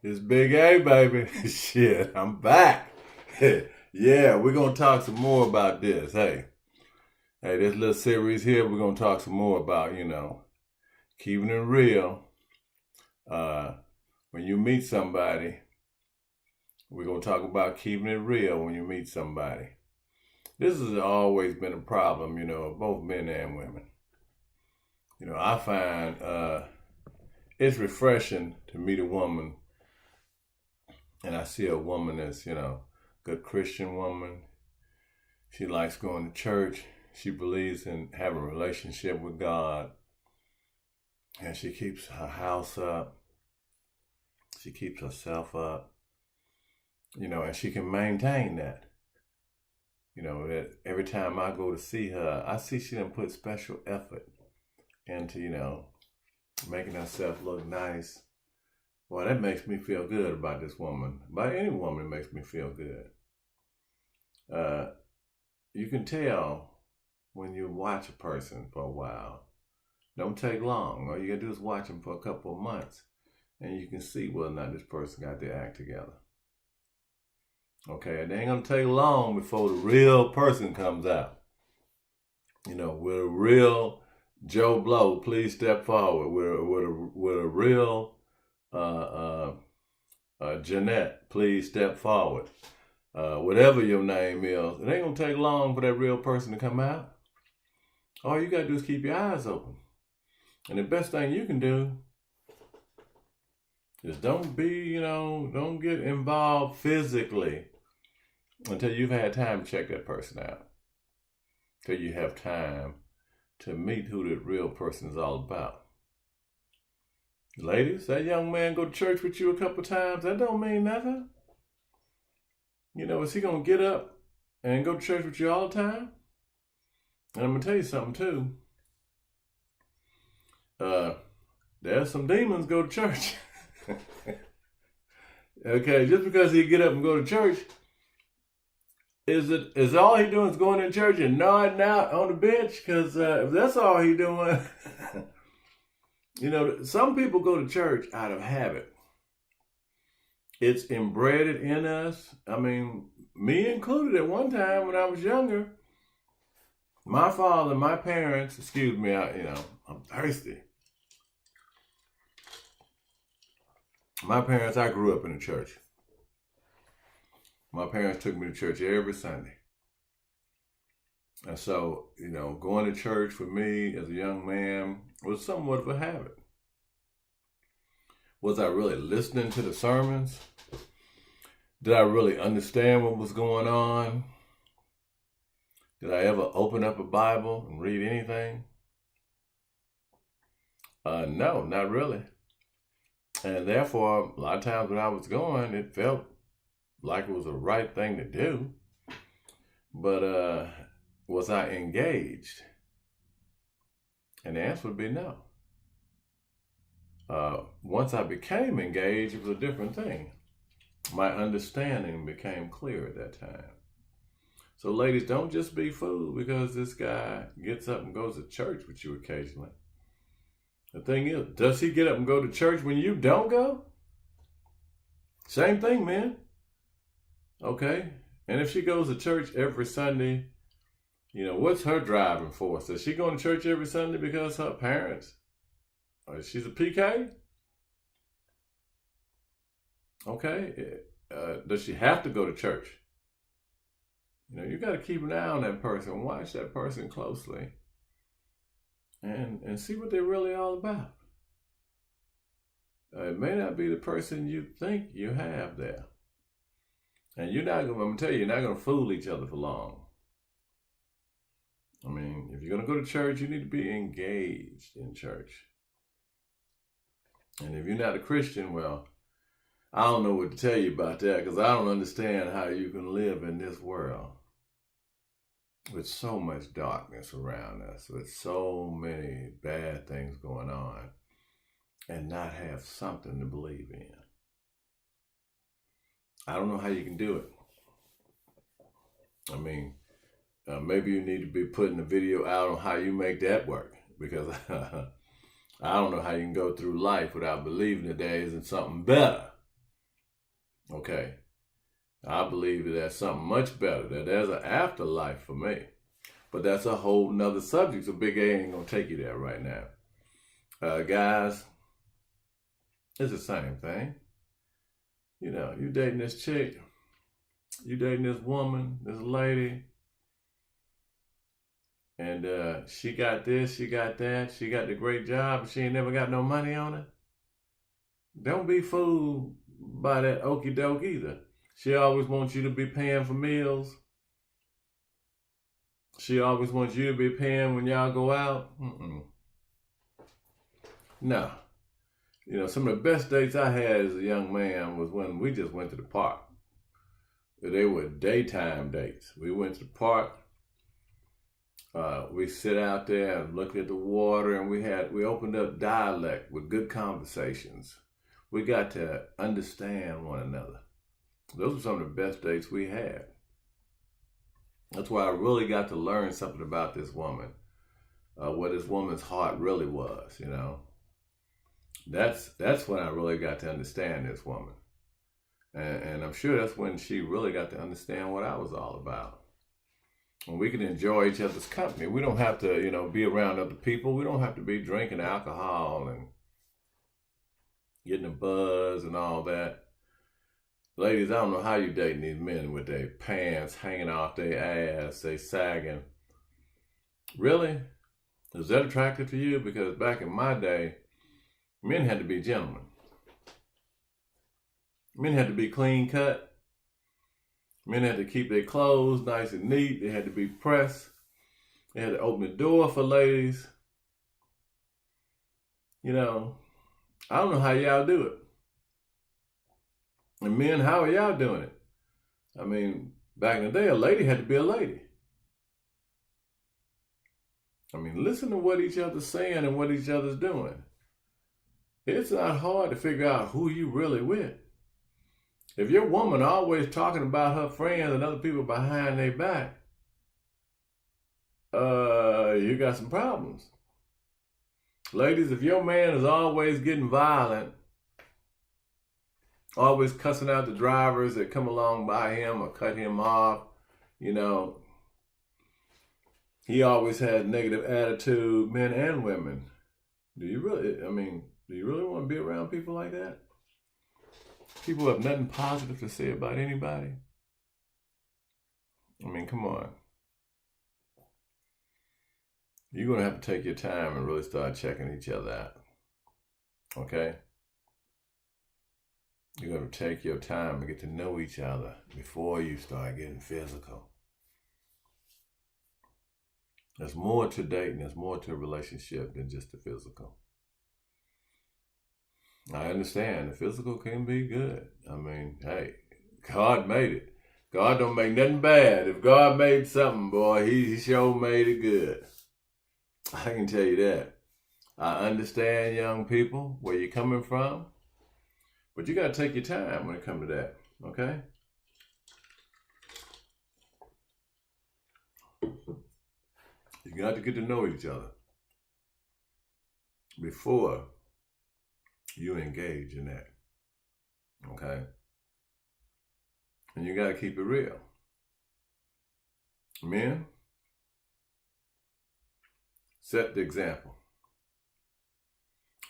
It's Big A, baby. Shit, I'm back. Yeah, we're gonna talk some more about this. Hey, this little series here, we're gonna talk some more about, keeping it real. Uh, when you meet somebody, we're gonna talk about keeping it real when you meet somebody. This has always been a problem, both men and women. I find it's refreshing to meet a woman, and I see a woman that's, good Christian woman. She likes going to church. She believes in having a relationship with God. And she keeps her house up. She keeps herself up. And she can maintain that. That every time I go to see her, I see she done put special effort into, making herself look nice. Well, that makes me feel good about this woman. About any woman, it makes me feel good. You can tell when you watch a person for a while. Don't take long. All you gotta do is watch them for a couple of months, and you can see whether or not this person got their act together. Okay, it ain't gonna take long before the real person comes out. With a real Joe Blow, please step forward. With a real Jeanette, please step forward. Whatever your name is, it ain't gonna take long for that real person to come out. All you gotta do is keep your eyes open. And the best thing you can do is don't get involved physically until you've had time to check that person out. Until you have time to meet who the real person is all about. Ladies, that young man go to church with you a couple times, that don't mean nothing. Is he going to get up and go to church with you all the time? And I'm going to tell you something, too. There's some demons go to church. Okay, just because he get up and go to church, is all he doing is going to church and nodding out on the bench? Because if that's all he doing, some people go to church out of habit. It's embedded in us. I mean, me included at one time when I was younger. My father, my parents, excuse me, I'm thirsty. My parents, I grew up in the church. My parents took me to church every Sunday. And so, going to church for me as a young man was somewhat of a habit. Was I really listening to the sermons? Did I really understand what was going on? Did I ever open up a Bible and read anything? No, not really. And therefore, a lot of times when I was going, it felt like it was the right thing to do. But was I engaged? And the answer would be no. Once I became engaged, it was a different thing. My understanding became clear at that time. So ladies, don't just be fooled because this guy gets up and goes to church with you occasionally. The thing is, does he get up and go to church when you don't go? Same thing, man. Okay? And if she goes to church every Sunday, what's her driving force? Is she going to church every Sunday because her parents? Or she's a PK? Okay. Does she have to go to church? You got to keep an eye on that person. Watch that person closely. And see what they're really all about. It may not be the person you think you have there. And I'm going to tell you, you're not going to fool each other for long. I mean, if you're going to go to church, you need to be engaged in church. And if you're not a Christian, well, I don't know what to tell you about that because I don't understand how you can live in this world with so much darkness around us, with so many bad things going on, and not have something to believe in. I don't know how you can do it. I mean, maybe you need to be putting a video out on how you make that work because I don't know how you can go through life without believing that there isn't something better Okay. I believe that there's something much better, that there's an afterlife for me. But that's a whole nother subject, so Big A ain't going to take you there right now. Guys, it's the same thing. You know, you dating this chick, you dating this woman, this lady, and she got this, she got that, she got the great job, but she ain't never got no money on it. Don't be fooled by that okie doke either. She always wants you to be paying for meals. She always wants you to be paying when y'all go out. No. You know, some of the best dates I had as a young man was when we just went to the park. They were daytime dates. We went to the park. We sit out there and look at the water, and we opened up dialect with good conversations. We got to understand one another. Those were some of the best dates we had. That's why I really got to learn something about this woman, what this woman's heart really was, you know. That's when I really got to understand this woman. And I'm sure that's when she really got to understand what I was all about. And we can enjoy each other's company. We don't have to, you know, be around other people. We don't have to be drinking alcohol and getting a buzz and all that. Ladies, I don't know how you dating these men with their pants hanging off their ass, they sagging. Really? Is that attractive to you? Because back in my day, men had to be gentlemen. Men had to be clean cut. Men had to keep their clothes nice and neat. They had to be pressed. They had to open the door for ladies. You know, I don't know how y'all do it. And men, how are y'all doing it? I mean, back in the day, a lady had to be a lady. I mean, listen to what each other's saying and what each other's doing. It's not hard to figure out who you really with. If your woman always talking about her friends and other people behind their back, you got some problems. Ladies, if your man is always getting violent, always cussing out the drivers that come along by him or cut him off, you know, he always has negative attitude, men and women. Do you really want to be around people like that? People who have nothing positive to say about anybody? I mean, come on. You're going to have to take your time and really start checking each other out. Okay? You're going to take your time and get to know each other before you start getting physical. There's more to dating, there's more to a relationship than just the physical. I understand the physical can be good. I mean, hey, God made it. God don't make nothing bad. If God made something, boy, he sure made it good. I can tell you that. I understand, young people, where you're coming from. But you got to take your time when it comes to that, okay? You got to get to know each other before you engage in that, okay? And you got to keep it real. Men, set the example.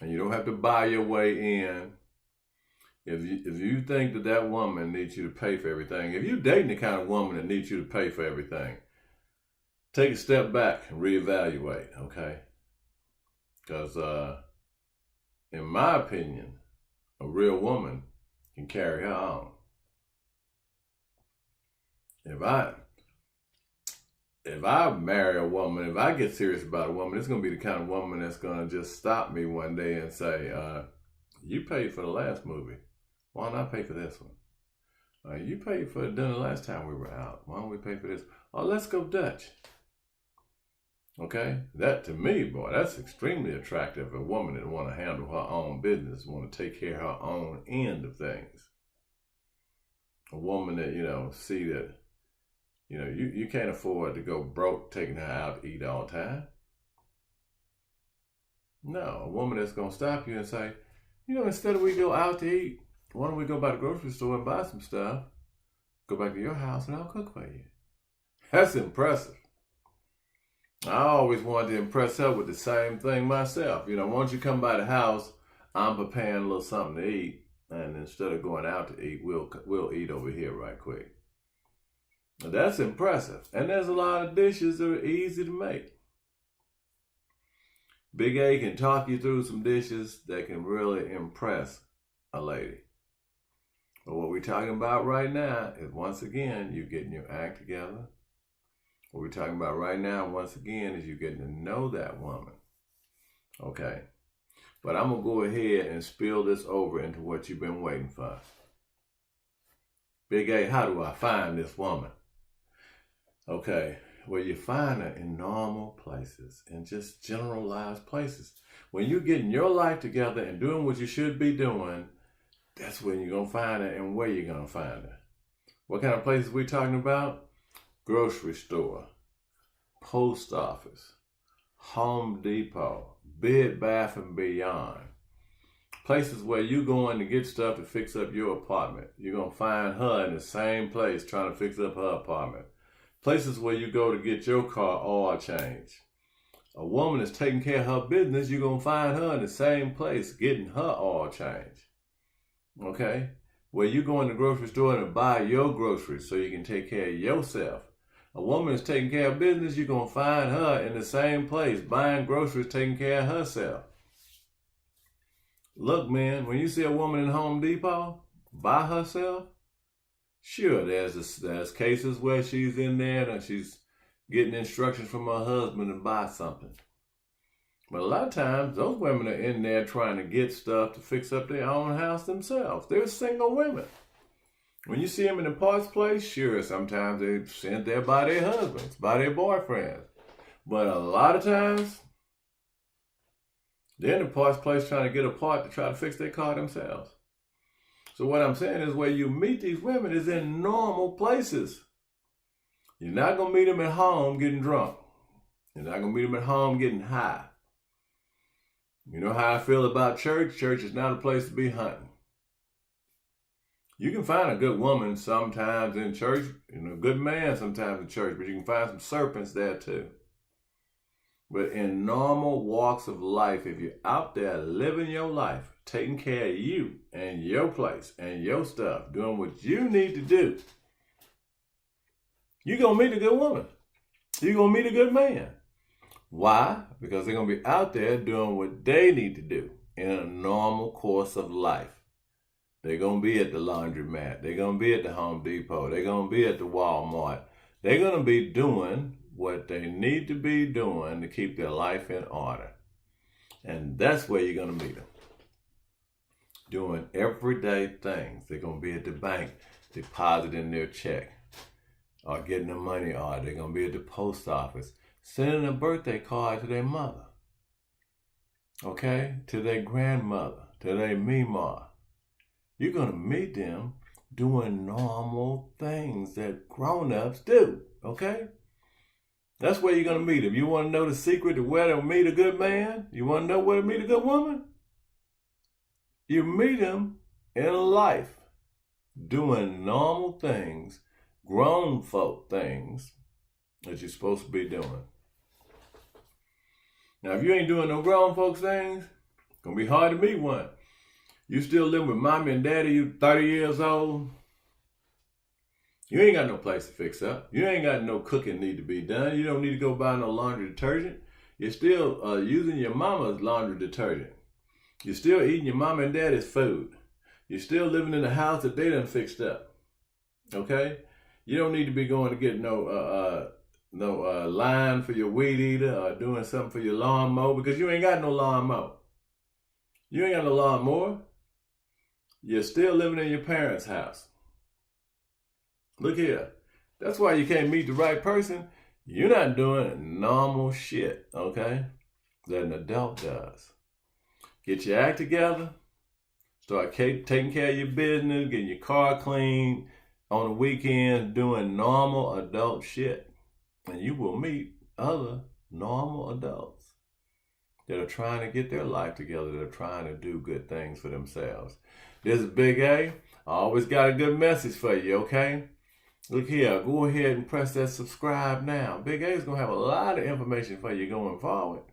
And you don't have to buy your way in. If you think that woman needs you to pay for everything, if you're dating the kind of woman that needs you to pay for everything, take a step back and reevaluate, okay? Because in my opinion, a real woman can carry her own. If I marry a woman, if I get serious about a woman, it's going to be the kind of woman that's going to just stop me one day and say, you paid for the last movie. Why not pay for this one? You paid for dinner last time we were out. Why don't we pay for this? Oh, let's go Dutch. Okay? That, to me, boy, that's extremely attractive. A woman that want to handle her own business, want to take care of her own end of things. A woman that, you know, see that, you know, you can't afford to go broke taking her out to eat all the time. No, a woman that's going to stop you and say, you know, instead of we go out to eat, Why don't we go by the grocery store and buy some stuff? Go back to your house and I'll cook for you. That's impressive. I always wanted to impress her with the same thing myself. Once you come by the house, I'm preparing a little something to eat. And instead of going out to eat, we'll eat over here right quick. Now, that's impressive. And there's a lot of dishes that are easy to make. Big A can talk you through some dishes that can really impress a lady. But what we're talking about right now is, once again, you getting your act together. What we're talking about right now, once again, is you getting to know that woman. Okay? But I'm going to go ahead and spill this over into what you've been waiting for. Big A, how do I find this woman? Okay, well, you find her in normal places, in just generalized places. When you're getting your life together and doing what you should be doing, that's when you're going to find her and where you're going to find her. What kind of places we talking about? Grocery store, post office, Home Depot, Bed Bath & Beyond. Places where you're going to get stuff to fix up your apartment. You're going to find her in the same place trying to fix up her apartment. Places where you go to get your car oil changed. A woman is taking care of her business, you're going to find her in the same place getting her oil changed. Okay? Where you go in the grocery store to buy your groceries so you can take care of yourself. A woman is taking care of business, you're going to find her in the same place buying groceries, taking care of herself. Look, man, when you see a woman in Home Depot by herself, sure, there's cases where she's in there and she's getting instructions from her husband to buy something. But a lot of times, those women are in there trying to get stuff to fix up their own house themselves. They're single women. When you see them in the parts place, sure, sometimes they're sent there by their husbands, by their boyfriends. But a lot of times, they're in the parts place trying to get a part to try to fix their car themselves. So what I'm saying is, where you meet these women is in normal places. You're not going to meet them at home getting drunk. You're not going to meet them at home getting high. You know how I feel about church? Church is not a place to be hunting. You can find a good woman sometimes in church, a good man sometimes in church, but you can find some serpents there too. But in normal walks of life, if you're out there living your life, taking care of you and your place and your stuff, doing what you need to do, you're going to meet a good woman. You're going to meet a good man. Why? Because they're going to be out there doing what they need to do in a normal course of life. They're going to be at the laundromat. They're going to be at the Home Depot. They're going to be at the Walmart. They're going to be doing what they need to be doing to keep their life in order. And that's where you're going to meet them. Doing everyday things. They're going to be at the bank, depositing their check, or getting the money order. They're going to be at the post office, sending a birthday card to their mother. Okay? To their grandmother, to their Mima. You're going to meet them doing normal things that grown-ups do, okay? That's where you're going to meet them. You want to know the secret to where to meet a good man? You want to know where to meet a good woman? You meet them in life doing normal things, grown folk things that you're supposed to be doing. Now, if you ain't doing no grown folks things, it's going to be hard to meet one. You still living with mommy and daddy, you 30 years old. You ain't got no place to fix up. You ain't got no cooking need to be done. You don't need to go buy no laundry detergent. You're still using your mama's laundry detergent. You're still eating your mama and daddy's food. You're still living in the house that they done fixed up. Okay? You don't need to be going to get no line for your weed eater or doing something for your lawnmower because you ain't got no lawnmower. You ain't got no lawnmower. You're still living in your parents' house. Look here. That's why you can't meet the right person. You're not doing normal shit, okay, that an adult does. Get your act together. Start taking care of your business, getting your car cleaned on the weekends, doing normal adult shit. And you will meet other normal adults that are trying to get their life together, that are trying to do good things for themselves. This is Big A. I always got a good message for you, okay? Look here, go ahead and press that subscribe now. Big A is going to have a lot of information for you going forward.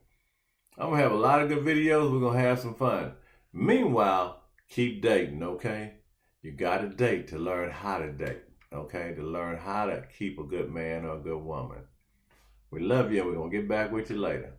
I'm going to have a lot of good videos. We're going to have some fun. Meanwhile, keep dating, okay? You got to date to learn how to date, okay? To learn how to keep a good man or a good woman. We love you, and we're going to get back with you later.